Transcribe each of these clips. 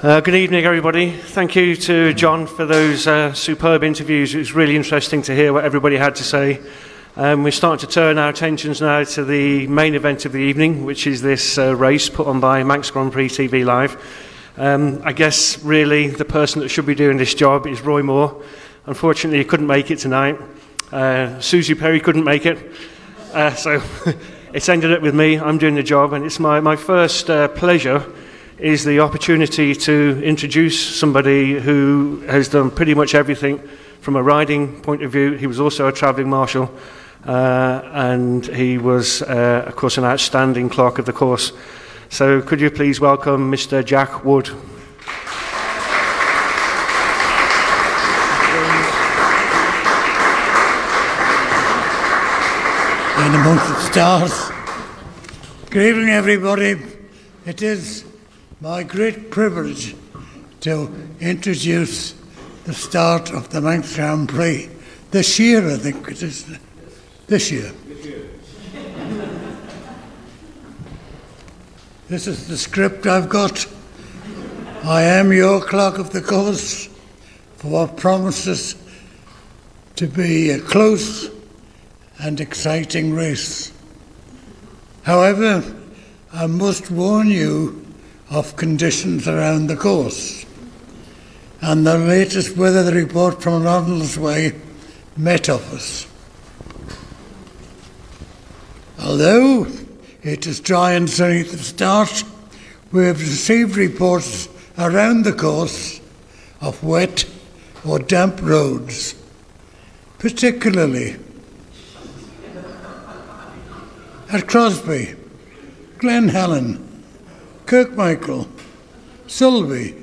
Good evening, everybody. Thank you to John for those superb interviews. It was really interesting to hear what everybody had to say. We're starting to turn our attentions now to the main event of the evening, which is this race put on by Manx Grand Prix TV Live. I guess, really, the person that should be doing this job is Roy Moore. Unfortunately, he couldn't make it tonight. Susie Perry couldn't make it. So it's ended up with me. I'm doing the job, and it's my first pleasure is the opportunity to introduce somebody who has done pretty much everything from a riding point of view. He was also a travelling marshal, and he was, of course, an outstanding clerk of the course. So could you please welcome Mr. Jack Wood. In amongst the stars. Good evening, everybody. It is my great privilege to introduce the start of the Manx Grand Prix. This year, I think it is. This year. This is the script I've got. I am your clerk of the course for what promises to be a close and exciting race. However, I must warn you of conditions around the course, and the latest weather report from Ronald's Way Met Office. Although it is dry and sunny at the start, we have received reports around the course of wet or damp roads, particularly at Crosby, Glen Helen, Kirkmichael, Sulby,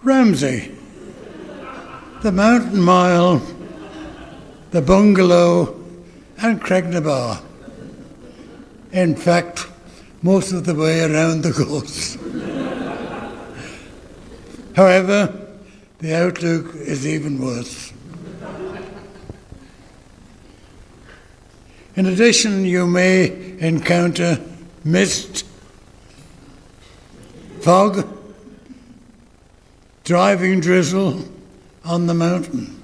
Ramsey, the Mountain Mile, the Bungalow and Craignabar. In fact, most of the way around the course. However, the outlook is even worse. In addition, you may encounter mist, fog, driving drizzle on the mountain.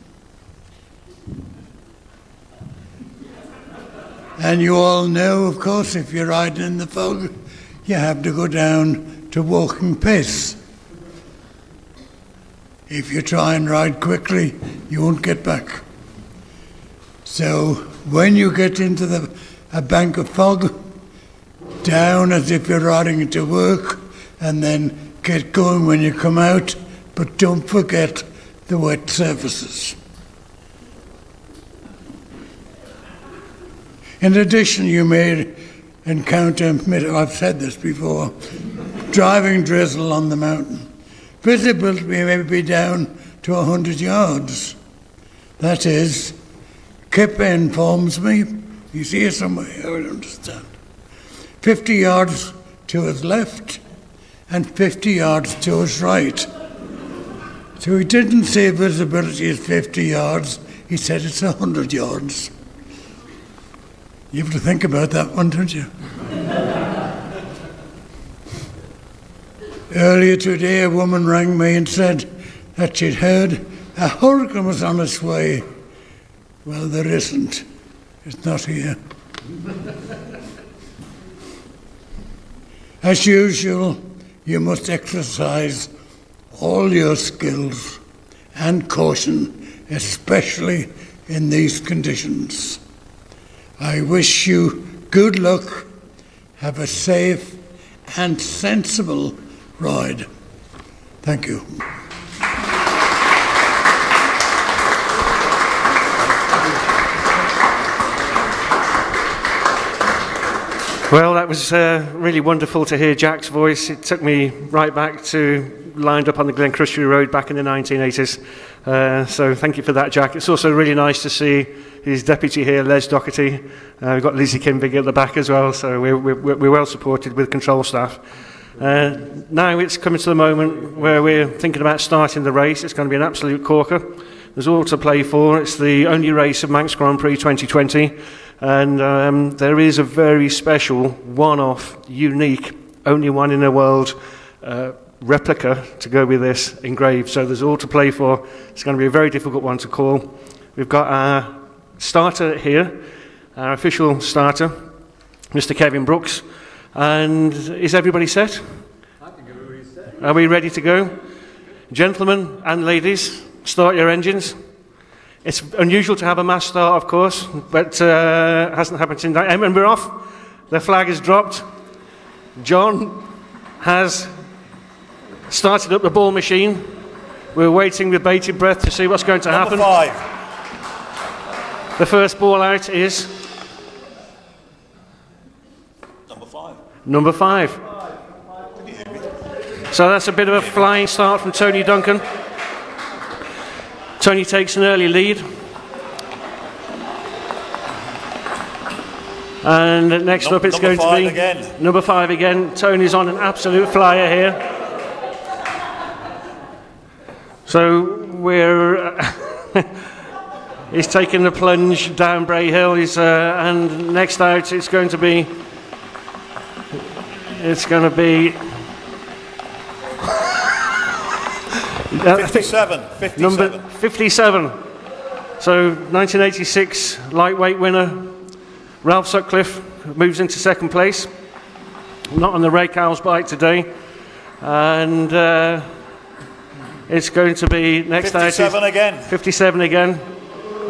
And you all know, of course, if you're riding in the fog, you have to go down to walking pace. If you try and ride quickly, you won't get back. So when you get into a bank of fog, down as if you're riding into work, and then get going when you come out, but don't forget the wet surfaces. In addition, you may encounter, I've said this before, driving drizzle on the mountain. Visibility may be down to 100 yards. That is, Kipper informs me, you see it somewhere, I don't understand, 50 yards to his left and 50 yards to his right. So he didn't say visibility is 50 yards, he said it's 100 yards. You have to think about that one, don't you? Earlier today, a woman rang me and said that she'd heard a hurricane was on its way. Well, there isn't. It's not here. As usual, you must exercise all your skills and caution, especially in these conditions. I wish you good luck. Have a safe and sensible ride. Thank you. Well, that was really wonderful to hear Jack's voice. It took me right back to lined up on the Glencrushery Road back in the 1980s. So thank you for that, Jack. It's also really nice to see his deputy here, Les Doherty. We've got Lizzie Kimbig at the back as well, so we're well supported with control staff. Now it's coming to the moment where we're thinking about starting the race. It's going to be an absolute corker. There's all to play for. It's the only race of Manx Grand Prix 2020. And there is a very special, one-off, unique, only one in the world replica to go with this engraved. So there's all to play for. It's going to be a very difficult one to call. We've got our starter here, our official starter, Mr. Kevin Brooks. And is everybody set? I think everybody's set. Are we ready to go? Gentlemen and ladies, start your engines. It's unusual to have a mass start, of course, but it hasn't happened since. And we're off. The flag is dropped. John has started up the ball machine. We're waiting with bated breath to see what's going to happen. Number 5. The first ball out is Number 5. number 5. So that's a bit of a flying start from Tony Duncan. Tony takes an early lead. And next up it's going to be again. number 5 again. Tony's on an absolute flyer here. So we're he's taking the plunge down Bray Hill. And next out it's going to be I think 57. number 57. So 1986 lightweight winner Ralph Sutcliffe moves into second place. Not on the Ray Cowles bike today. And it's going to be next 57 again. 57 again.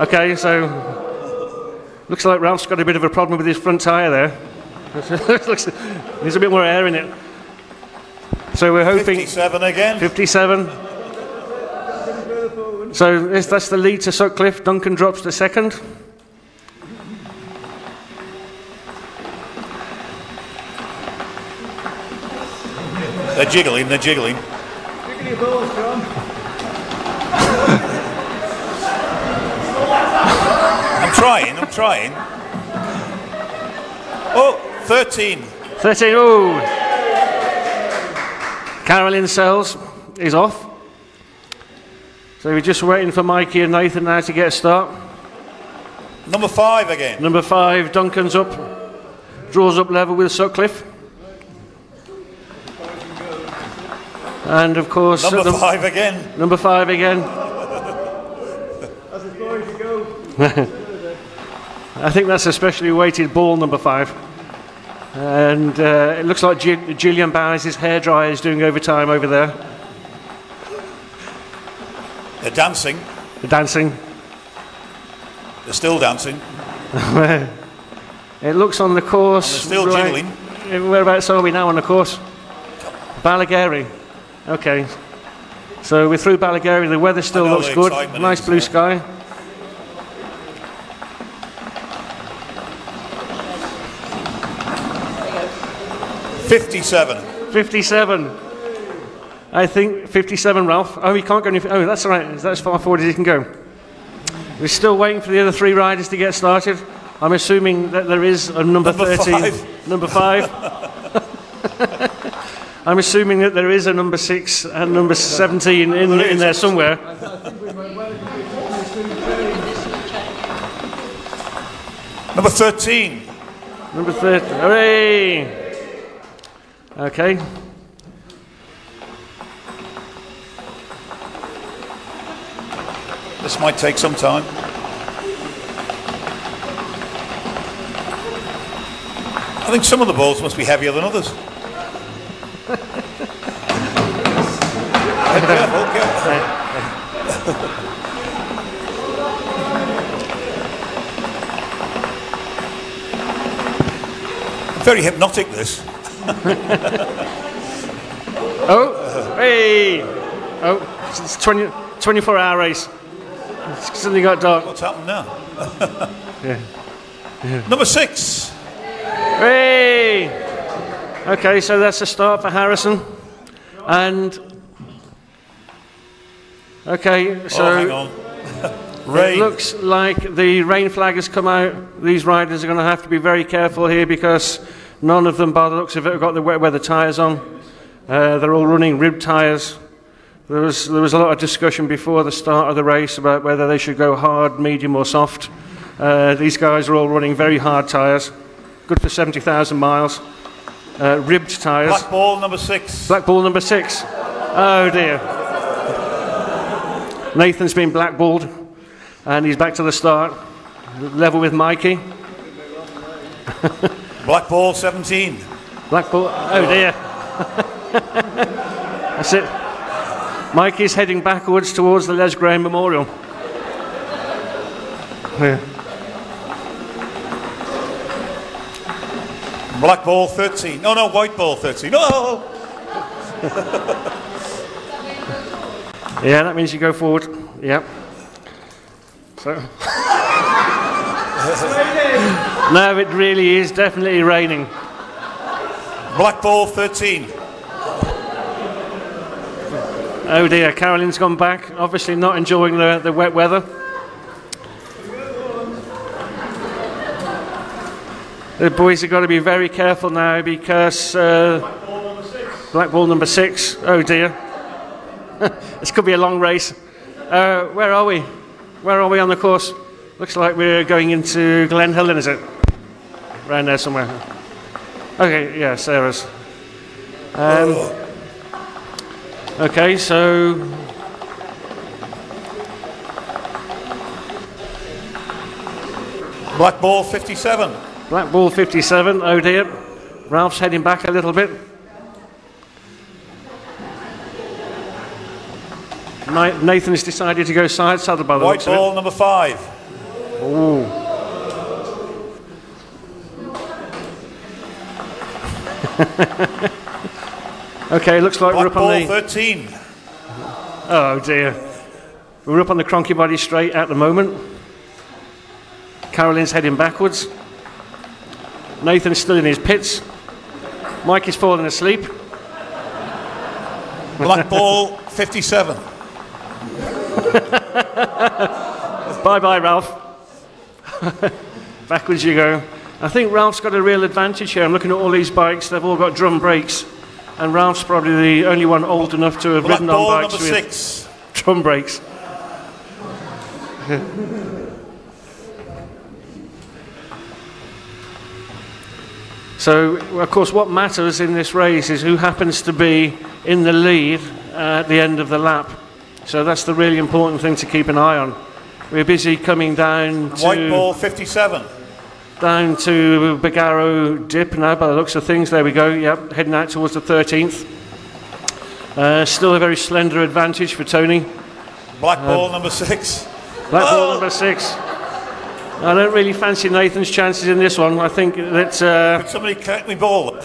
Okay, so looks like Ralph's got a bit of a problem with his front tyre there. There's a bit more air in it. So we're hoping 57 again. 57. So that's the lead to Sutcliffe. Duncan drops to second. They're jiggling. Jiggle your balls, John. I'm trying. Oh, 13. 13. Oh. Carolyn Sells is off. So we're just waiting for Mikey and Nathan now to get a start. Number 5 again. Number 5, Duncan's up. Draws up level with Sutcliffe. And of course... Number 5 again. Number 5 again. That's as far as you go. I think that's a specially weighted ball, number 5. And it looks like Julian Bowers' hairdryer is doing overtime over there. They're dancing. They're dancing. They're still dancing. It looks on the course... And they're still jiggling. Whereabouts are we now on the course? Ballagary. Okay. So we're through Ballagary. The weather still looks good. Nice blue sky. $57. 57. I think 57, Ralph. Oh, he can't go any... Oh, that's all right. That's as far forward as he can go. We're still waiting for the other 3 riders to get started. I'm assuming that there is a number 13. Number 5. I'm assuming that there is a number 6 and number 17 in there somewhere. Number 13. Number 13. Hooray! Okay. This might take some time. I think some of the balls must be heavier than others. Careful. Very hypnotic, this. Oh, hey! Oh, it's 24-hour race. It's suddenly got dark. What's happened now? Yeah. Number 6. Hey! Okay, so that's a start for Harrison. And... Okay, so... Oh, hang on. Rain. It looks like the rain flag has come out. These riders are going to have to be very careful here because none of them, by the looks of it, have got the wet weather tyres on. They're all running ribbed tyres. There was a lot of discussion before the start of the race about whether they should go hard, medium or soft. These guys are all running very hard tyres, good for 70,000 miles. Ribbed tyres. Black ball number 6. Black ball number 6. Oh dear. Nathan's been blackballed, and he's back to the start. Level with Mikey. Black ball 17. Blackball. Oh dear. That's it. Mikey's heading backwards towards the Les Graham Memorial. Yeah. Black ball 13. No, white ball 13. No! Yeah, that means you go forward. Yep. So. No, it really is definitely raining. Black ball 13. Oh dear, Carolyn's gone back. Obviously not enjoying the wet weather. The boys have got to be very careful now because black ball number 6. Oh dear. This could be a long race. Where are we? Where are we on the course? Looks like we're going into Glen Helen, is it? Around there somewhere. Okay, yeah, Sarah's. Okay, so Black ball 57. black ball 57. Oh dear. Ralph's heading back a little bit. Nathan's decided to go side saddle by the White looks of it. ball number 5. Ooh. Okay, looks like Black we're up ball on the... 13. Oh dear. We're up on the Cronky Body Straight at the moment. Carolyn's heading backwards. Nathan's still in his pits. Mike is falling asleep. Black ball 57. Bye-bye, Ralph. Backwards you go. I think Ralph's got a real advantage here. I'm looking at all these bikes. They've all got drum brakes. And Ralph's probably the only one old enough to have ridden on bikes number with 6. drum brakes. So, of course, what matters in this race is who happens to be in the lead at the end of the lap. So that's the really important thing to keep an eye on. We're busy coming down to... White ball 57. Down to Bungalow dip now, by the looks of things. There we go, yep, heading out towards the 13th. Still a very slender advantage for Tony. Black ball number 6. Black ball number 6. I don't really fancy Nathan's chances in this one. I think that... Could somebody collect me ball?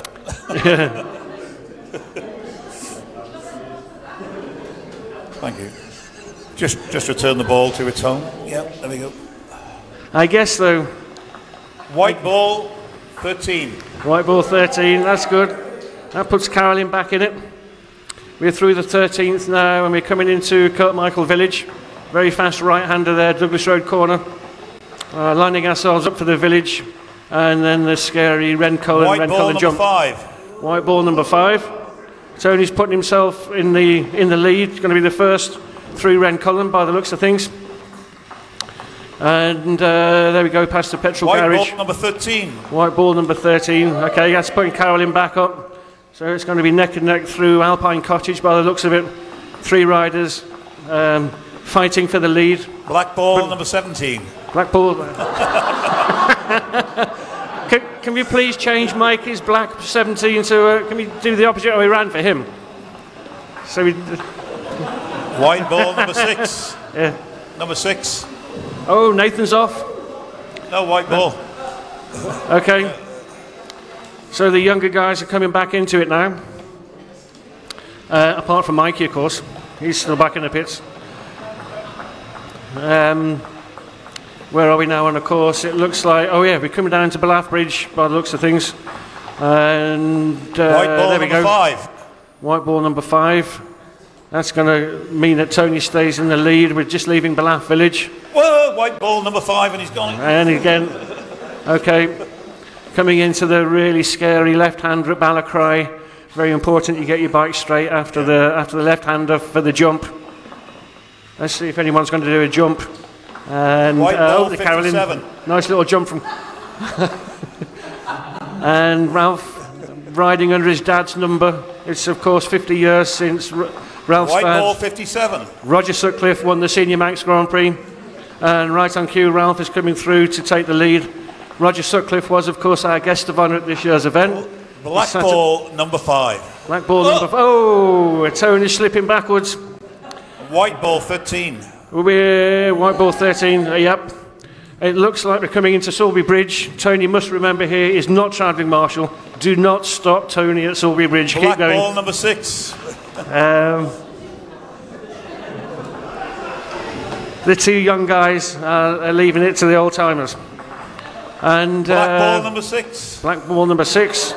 Thank you. Just return the ball to its home. Yep, there we go. I guess, though... White ball 13. White ball 13, that's good. That puts Carolyn back in it. We're through the 13th now, and we're coming into Kirkmichael Village. Very fast right-hander there, Douglas Road corner. Lining ourselves up for the village, and then the scary Ren Cullen jump. White ball number 5. White ball number 5. Tony's putting himself in the lead. It's going to be the first through Ren Cullen by the looks of things. And there we go, past the petrol garage. White ball number 13. White ball number 13. Okay, that's putting Carolyn back up. So it's going to be neck and neck through Alpine Cottage by the looks of it. 3 riders fighting for the lead. Black ball number 17. Black ball. Can we please change Mikey's black 17 to... can we do the opposite way around for him? So we... White ball number 6. Yeah. Number 6. Oh, Nathan's off. No, white ball. Okay. So the younger guys are coming back into it now. Apart from Mikey, of course. He's still back in the pits. Where are we now on the course? It looks like... Oh, yeah, we're coming down to Ballaugh Bridge by the looks of things. And white ball there we number go. 5. White ball number 5. That's going to mean that Tony stays in the lead. We're just leaving Ballaugh Village. Whoa, white ball number 5, and he's gone. And again, okay, coming into the really scary left-hander at Ballacry. Very important you get your bike straight after the left-hander for the jump. Let's see if anyone's going to do a jump. And white ball the 57. Carolyn, nice little jump from. And Ralph riding under his dad's number. It's of course 50 years since Ralph's White dad, ball 57. Roger Sutcliffe, won the Senior Manx Grand Prix. And right on cue, Ralph is coming through to take the lead. Roger Sutcliffe was, of course, our guest of honour at this year's event. Black ball number 5. Black ball number 5. Oh, Tony's slipping backwards. White ball 13. White ball 13, yep. It looks like we're coming into Sulby Bridge. Tony must remember here is not travelling marshal. Do not stop Tony at Sulby Bridge. Black Keep going. ball number 6. The two young guys are leaving it to the old timers. And Black ball number 6. Black ball number 6.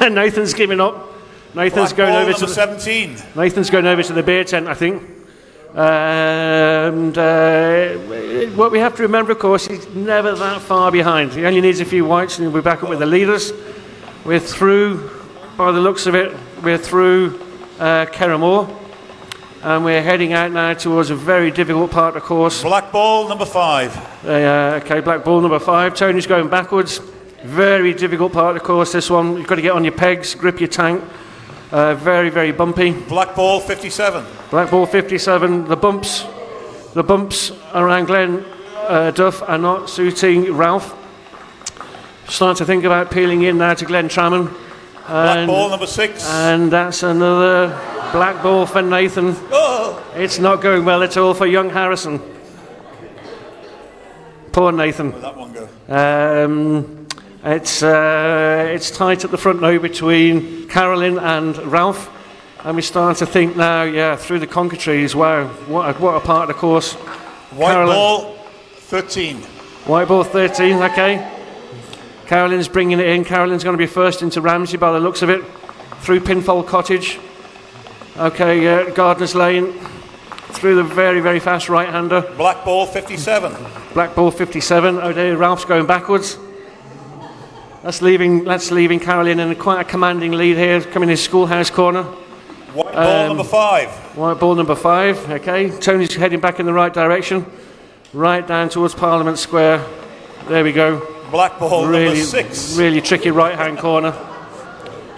Nathan's giving up. Nathan's Black going ball over number to 17. Nathan's going over to the beer tent, I think. And what we have to remember, of course, he's never that far behind. He only needs a few whites and he'll be back up with the leaders. We're through, by the looks of it, we're through Kerramore. And we're heading out now towards a very difficult part of the course. Black ball number 5. Okay, black ball number 5. Tony's going backwards. Very difficult part of the course, this one. You've got to get on your pegs, grip your tank. Very, very bumpy. Black ball 57. Black ball 57. The bumps around Glen Duff are not suiting Ralph. Starting to think about peeling in now to Glen Tramon. Black ball number 6. And that's another black ball for Nathan. Oh. It's not going well at all for young Harrison. Poor Nathan. Where'd that one go? It's tight at the front now between Carolyn and Ralph. And we're starting to think now, yeah, through the conker trees, wow, what a part of the course. White ball 13. White ball 13, okay. Carolyn's bringing it in. Carolyn's going to be first into Ramsey by the looks of it. Through Pinfold Cottage. Okay, Gardener's Lane. Through the very, very fast right-hander. Black ball 57. Black ball 57. Oh dear, Ralph's going backwards. That's leaving Carolyn in quite a commanding lead here, coming in Schoolhouse Corner. White ball number 5. White ball number 5, okay. Tony's heading back in the right direction. Right down towards Parliament Square. There we go. Black ball number 6. Really tricky right-hand corner.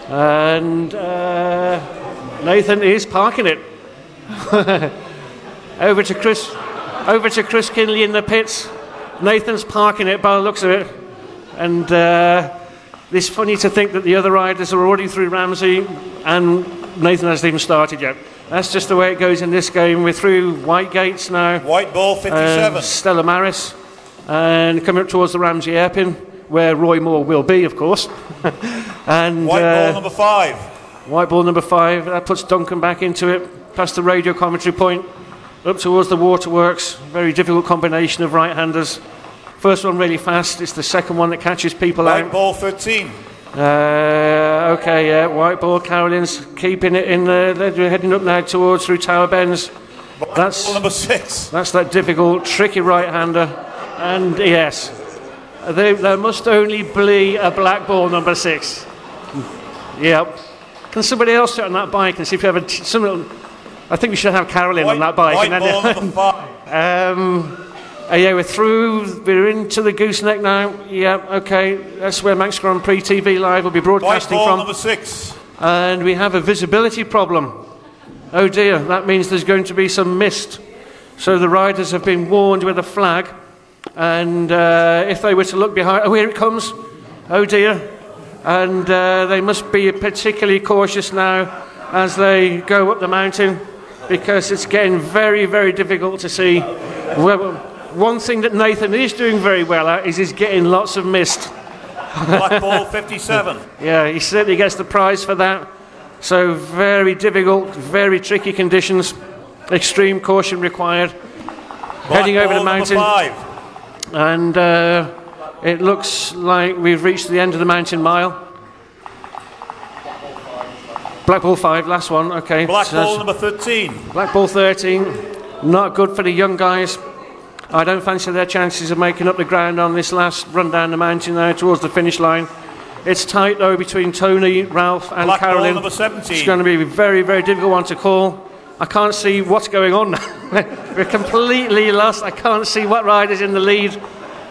And Nathan is parking it. Over to Chris Kinley in the pits. Nathan's parking it by the looks of it. And it's funny to think that the other riders are already through Ramsey and Nathan hasn't even started yet. That's just the way it goes in this game. We're through White Gates now. White ball 57. Stella Maris. And coming up towards the Ramsey hairpin, where Roy Moore will be, of course. And white ball number 5. White ball number 5. That puts Duncan back into it, past the radio commentary point, up towards the waterworks. Very difficult combination of right-handers. First one really fast. It's the second one that catches people out. White ball 13. Okay, yeah. White ball. Carolyn's keeping it in there. They're heading up now towards through Tower Bends. That's ball number 6. That's that difficult, tricky right-hander. And yes, there must only be a black ball number 6. Yep. Can somebody else sit on that bike and see if you have I think we should have Carolyn on that bike. White ball number 5. Yeah, we're into the gooseneck now. Yeah, okay. That's where Manx Grand Prix TV Live will be broadcasting White ball from. number 6. And we have a visibility problem. Oh dear, that means there's going to be some mist. So the riders have been warned with a flag. And if they were to look behind... Oh, here it comes. Oh dear. And they must be particularly cautious now as they go up the mountain, because it's getting very, very difficult to see. One thing that Nathan is doing very well at is he's getting lots of mist. Black ball 57. Yeah, he certainly gets the prize for that. So very difficult, very tricky conditions. Extreme caution required. Heading over the mountain. 5. And it looks like we've reached the end of the mountain mile. Black ball 5, last one, okay. Black ball number 13. Black ball 13, not good for the young guys. I don't fancy their chances of making up the ground on this last run down the mountain now towards the finish line. It's tight though between Tony, Ralph and Black Carolyn. Ball number 17. It's going to be a very, very difficult one to call. I can't see what's going on now. We're completely lost. I can't see what rider's in the lead.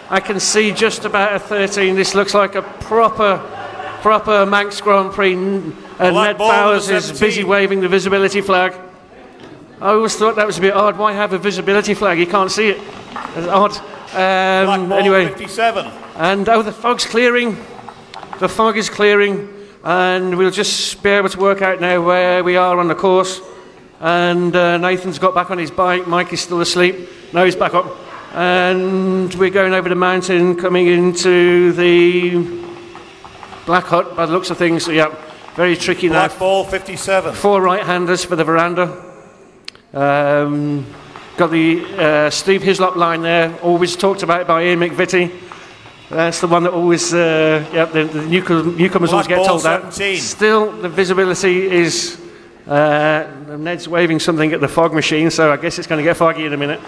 I can see just about a 13. This looks like a proper proper Manx Grand Prix. Ned ball, Bowers number is 17. busy waving the visibility flag. I always thought that was a bit odd. Why have a visibility flag? You can't see it. It's odd. Black ball, Anyway, 57. and the fog's clearing. The fog is clearing, and we'll just be able to work out now where we are on the course. And Nathan's got back on his bike. Mike is still asleep. No, he's back up. And we're going over the mountain, coming into the Black Hut by the looks of things. So, yeah, very tricky now. Black ball, 57. 4 right-handers for the veranda. Got the Steve Hislop line there, always talked about by Ian McVitie. That's the one that always, the newcomers always get told 17. that. Still, the visibility is, Ned's waving something at the fog machine, so I guess it's going to get foggy in a minute.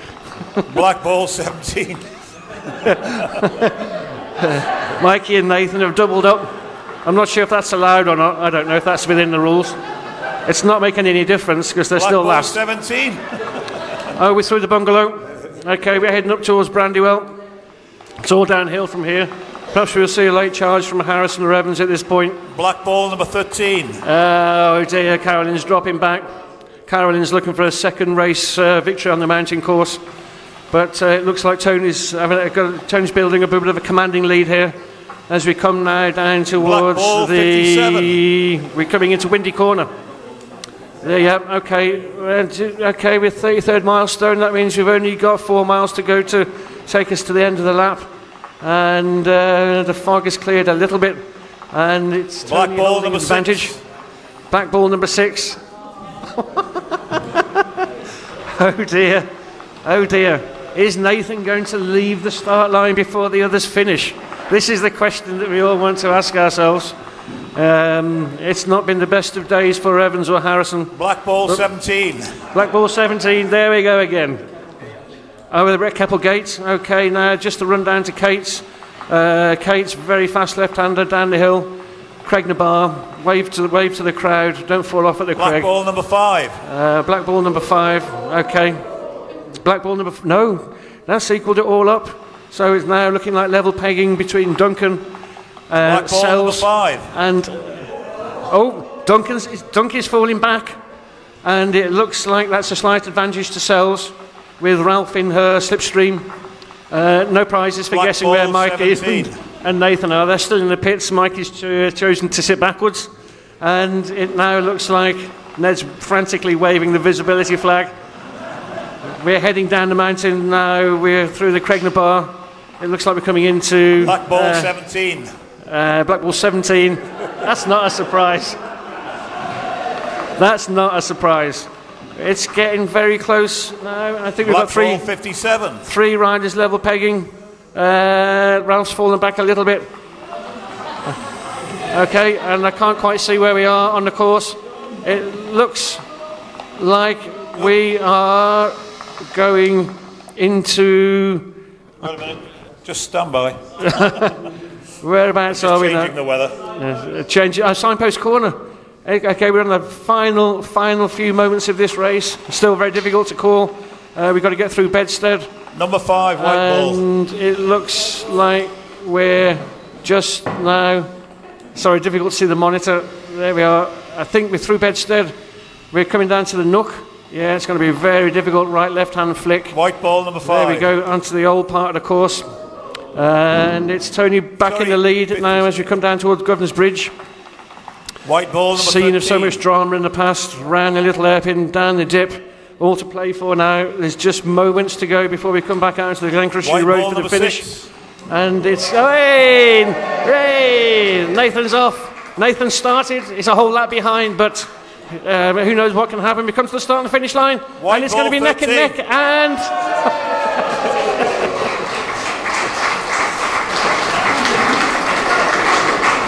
Black ball, 17. Mikey and Nathan have doubled up. I'm not sure if that's allowed or not. I don't know if that's within the rules. It's not making any difference because they're Black still ball, last. 17. Oh, we're through the Bungalow. Okay, we're heading up towards Brandywell. It's all downhill from here. Perhaps we'll see a late charge from Harrison or Evans at this point. Black ball, number 13. Oh dear, Carolyn's dropping back. Carolyn's looking for a second race victory on the mountain course. But it looks like Tony's building up a bit of a commanding lead here. As we come now down towards ball, 57. We're coming into Windy Corner. There, yeah, okay. Okay, with 33rd milestone, that means we've only got 4 miles to go to take us to the end of the lap. And the fog has cleared a little bit. And it's Black Tony ball, holding number advantage. 6. Black ball number 6. Oh dear. Oh dear. Is Nathan going to leave the start line before the others finish? This is the question that we all want to ask ourselves. It's not been the best of days for Evans or Harrison. Black ball, 17. Black ball 17, there we go again. Over the Brett Keppel Gates. Okay, now just to run down to Kate's. Kate's very fast left-hander down the hill. Craig Nabar, wave to the crowd. Don't fall off at the Black Craig. ball, number 5. Black ball number 5. Okay. Black ball number... No, that's equalled it all up. So it's now looking like level pegging between Duncan, Black ball, number Sells, 5. and... Oh, Duncan's falling back. And it looks like that's a slight advantage to Sells with Ralph in her slipstream. No prizes for Black guessing where ball, Mike 17. is and Nathan are. They're still in the pits. Mike is chosen to sit backwards. And it now looks like Ned's frantically waving the visibility flag. We're heading down the mountain now. We're through the Craignabar. It looks like we're coming into... Black ball, 17. Black ball 17. That's not a surprise. That's not a surprise. It's getting very close now. I think we've got Black ball, 57. 3 riders level pegging. Ralph's fallen back a little bit. Okay, and I can't quite see where we are on the course. It looks like we are going into... Wait a minute. Just stand by. Whereabouts are we now? Changing the weather. Change signpost corner. Okay, we're on the final few moments of this race. Still very difficult to call. We've got to get through Bedstead. Number 5, white ball. And it looks like we're just now... Sorry, difficult to see the monitor. There we are. I think we're through Bedstead. We're coming down to the Nook. Yeah, it's going to be a very difficult right-left-hand flick. White ball, number 5. There we go, onto the old part of the course. And it's Tony back in the lead now as we come down towards Governor's Bridge. White ball, number Scene 13. of so much drama in the past. Round a little hairpin, down the dip. All to play for now. There's just moments to go before we come back out into the Glencrutchery White Road ball, for the number finish. 6. And it's rain! Rain! Nathan's off. Nathan started. It's a whole lap behind, but who knows what can happen. We come to the start and the finish line. White and it's going to be ball, neck and neck. And...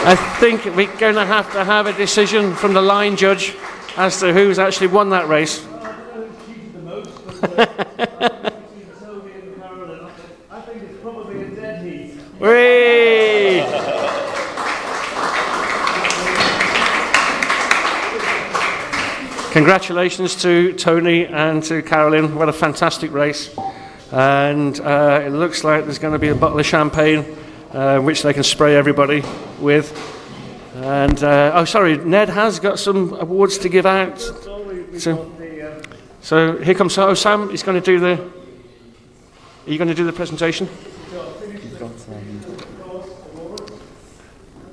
I think we're going to have a decision from the line judge as to who's actually won that race. I think it's probably a dead heat. Whee! Congratulations to Tony and to Carolyn. What a fantastic race. And it looks like there's going to be a bottle of champagne which they can spray everybody with. And, oh, sorry, Ned has got some awards to give out. So here comes Sam. He's going to do the... Are you going to do the presentation? We've got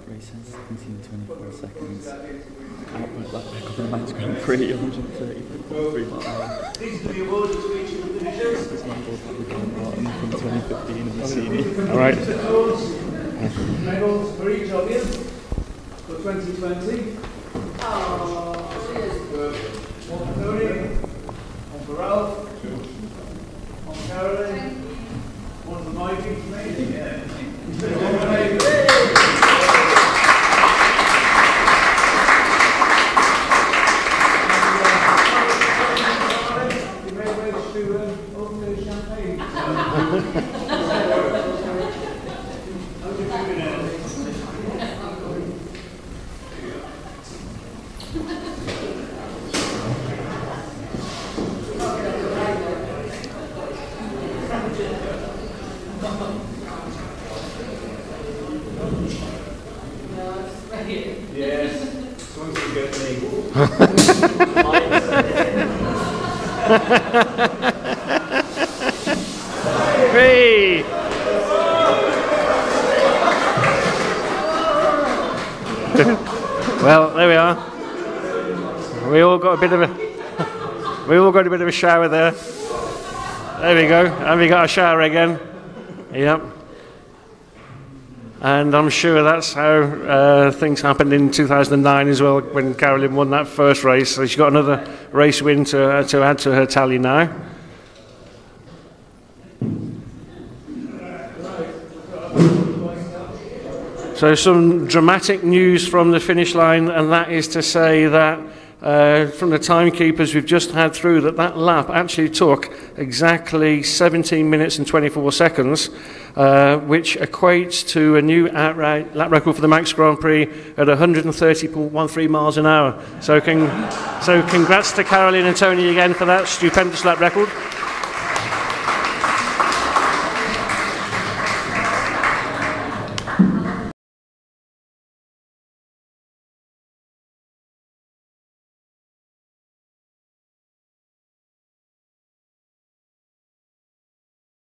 races, 17:24 seconds. Output lap record on the Manx Grand Prix, 130.3 miles an hour. These are the awards to each of the finishers. This man goes back with from 2015 in the senior. All right. Medals for each of you for 2020. One for Tony, one for Ralph, one for Caroline, one for Mikey. One for Mikey. Hey! Well, there we are. We all got a bit of a shower there. There we go. And we got a shower again. Yep. And I'm sure that's how things happened in 2009 as well, when Carolyn won that first race. So she's got another race win to add to her tally now. So some dramatic news from the finish line, and that is to say that from the timekeepers we've just had through, that lap actually took exactly 17 minutes and 24 seconds, which equates to a new outright lap record for the Manx Grand Prix at 130.13 miles an hour. So congrats to Caroline and Tony again for that stupendous lap record.